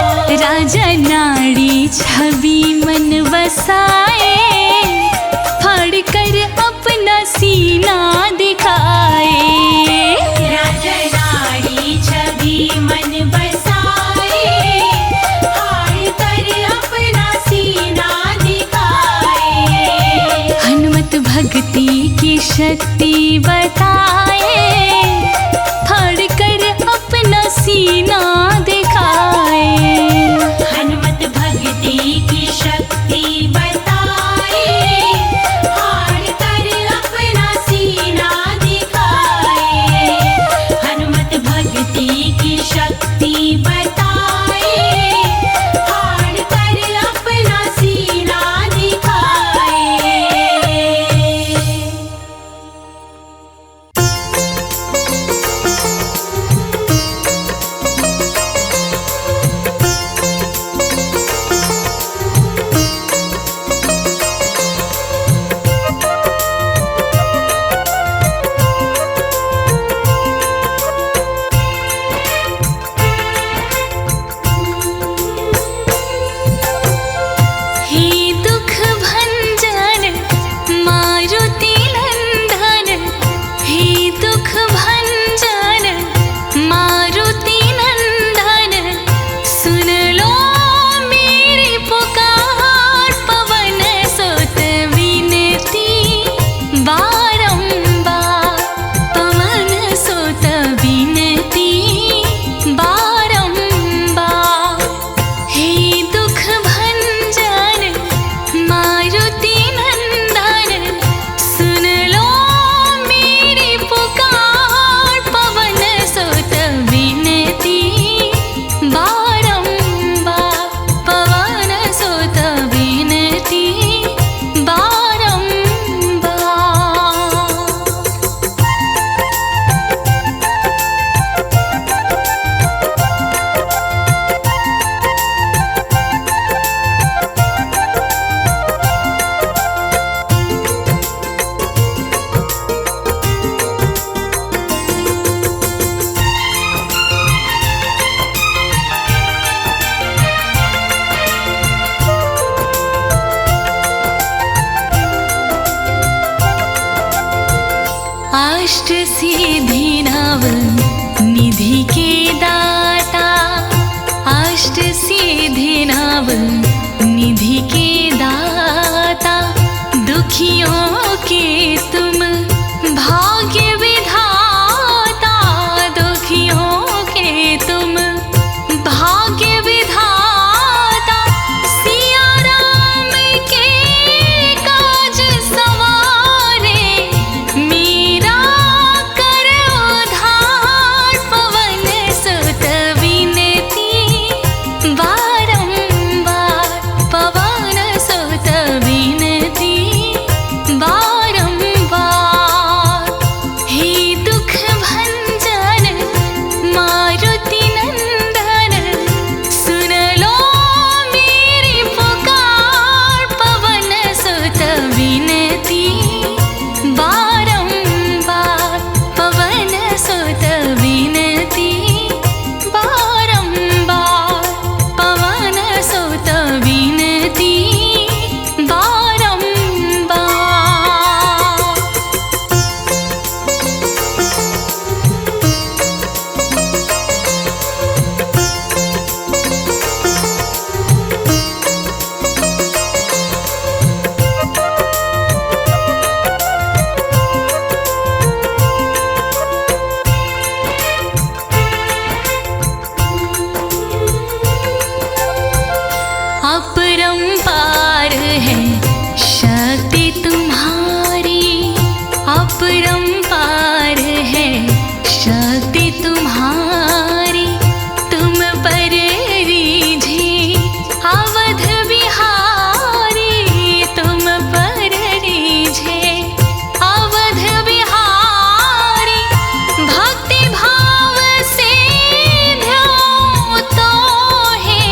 राजा नाड़ी छवि मन बसाए, फाड़ कर अपना सीना दिखाए। राजा नाड़ी छवि मन बसाए, फाड़ कर अपना सीना दिखाए। हनुमत भक्ति की शक्ति बताए, फाड़ कर अपना सीना दिखाए। हनुमत भक्ति की शक्ति बताए, अष्ट सिद्धि नव निधि के दाता, अष्ट सिद्धि नव निधि के दाता, दुखियों के तुम भाग्य विधाता, दुखियों के तुम भाग्य विधाता, सिया राम के काज सवारे, मीरा कर उद्धार, पवन सुत विनती बारंबार, पवन सुत विनती बारंबार। हे दुख भंजन मारुति नंदन, सुन लो मेरी पुकार, पवन सुत विनती बारंबार, पवन सुत विनती बारंबार, पवन सुत विनती बारंबार। अपरंपार है शक्ति तुम्हारी, अपरंपार है शक्ति तुम्हारी, तुम पर रीझे अवध बिहारी, तुम पर रीझे अवध बिहारी, भक्ति भाव से ध्याओ तो है,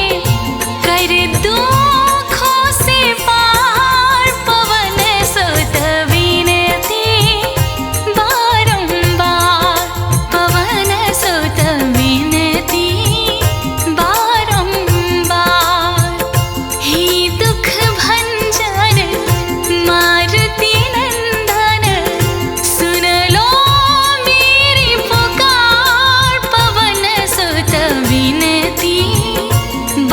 कर दुखों से पार, पवन सुत विनती बारंबार, पवन सुत विनती बारंबार। हे दुख भंजन मारुति नंदन, सुन लो मेरी पुकार, पवन सुत विनती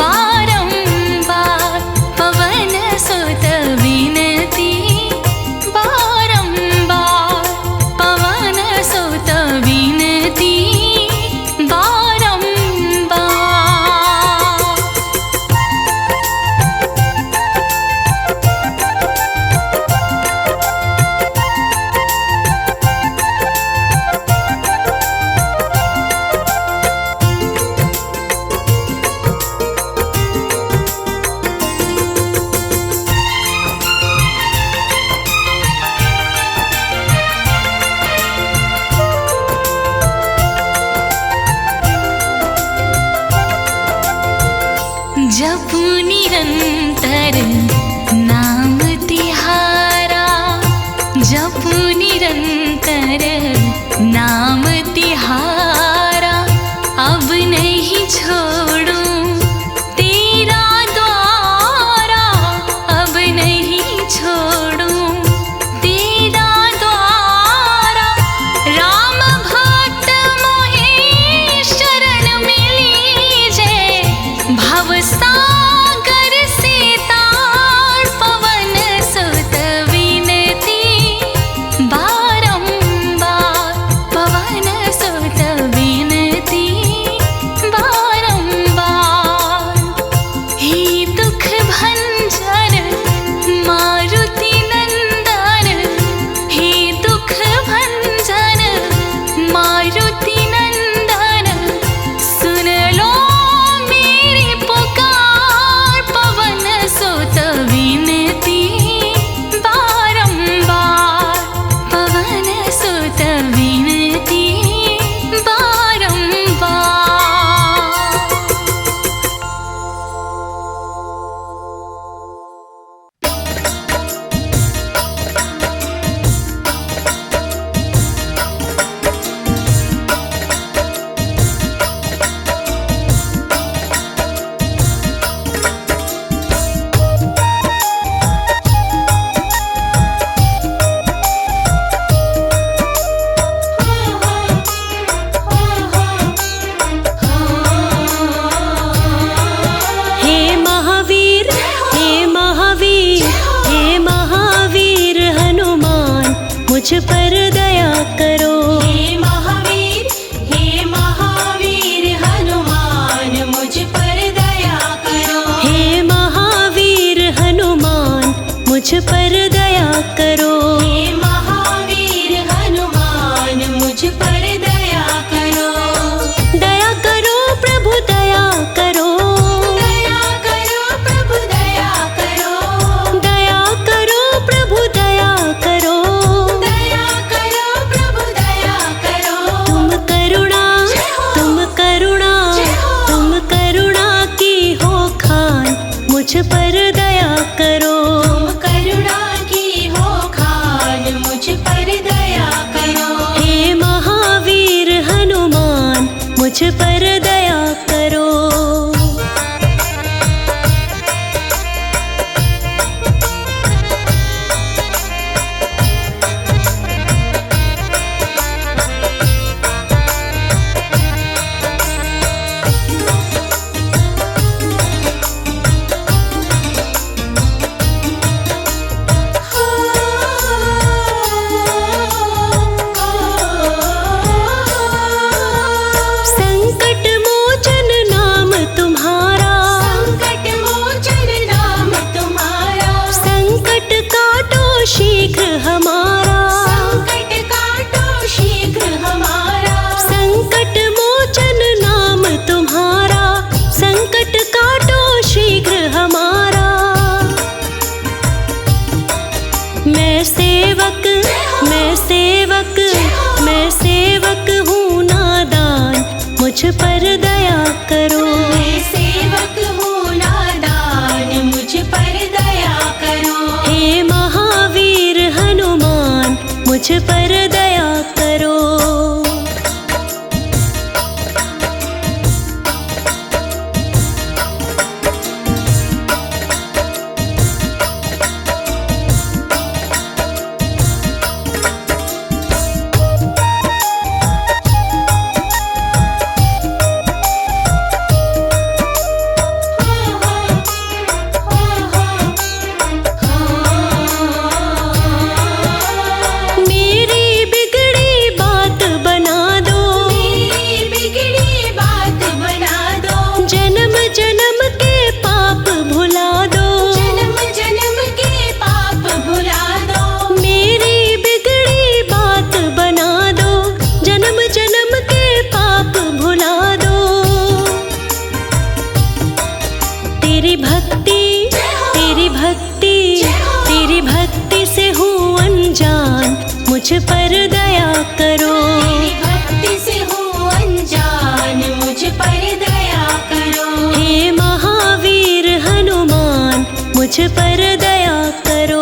बारंबार, पवन सुत विनती बारंबार, पवन सुत विनती बारंबार। जपु निरंतर नाम तिहारा, जपु निरंतर नाम तिहारा, अब नहीं छोड़ूं तेरा द्वारा, अब नहीं छोड़ूं तेरा द्वारा, राम भक्त मोहे शरण में लीजे, भव सागर से तार, पवन सुत विनती बारंबार, पवन सुत विनती बारंबार। पर दया करो। मैं सेवक हूँ नादान, मुझ पर दया करो। हे महावीर हनुमान, मुझ पर दया करो। मेरी बिगड़ी बात बना दो, मेरी बिगड़ी बात बना दो। जन्म जन्म के पाप भुला दो। जन्म जन्म के पाप भुला दो। मेरी बिगड़ी बात बना दो, जन्म जन्म के पाप भुला दो। तेरी भक्ति तेरी भक्ति तेरी भक्ति से हूँ अनजान, मुझ पर दया करो। तेरी भक्ति से हूँ अनजान, मुझ पर दया करो। हे महावीर हनुमान, मुझ पर दया करो।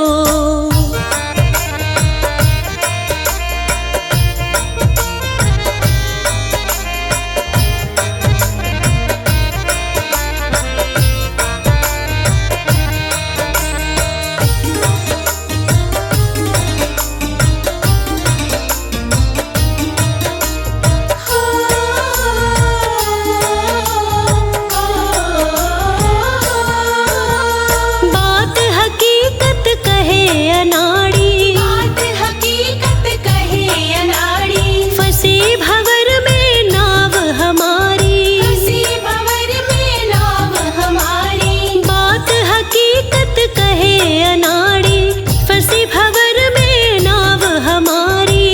बात हकीकत कहे अनाड़ी, बात हकीकत कहे अनाड़ी। फंसी भंवर में नाव हमारी। फंसी भंवर में नाव हमारी। बात हकीकत कहे अनाड़ी, फंसी भंवर में नाव हमारी।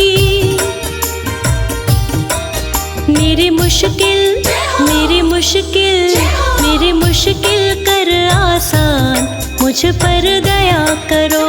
मेरी मुश्किल मेरी मुश्किल मेरी मुश्किल कर आसान, मुझ पर दया करो।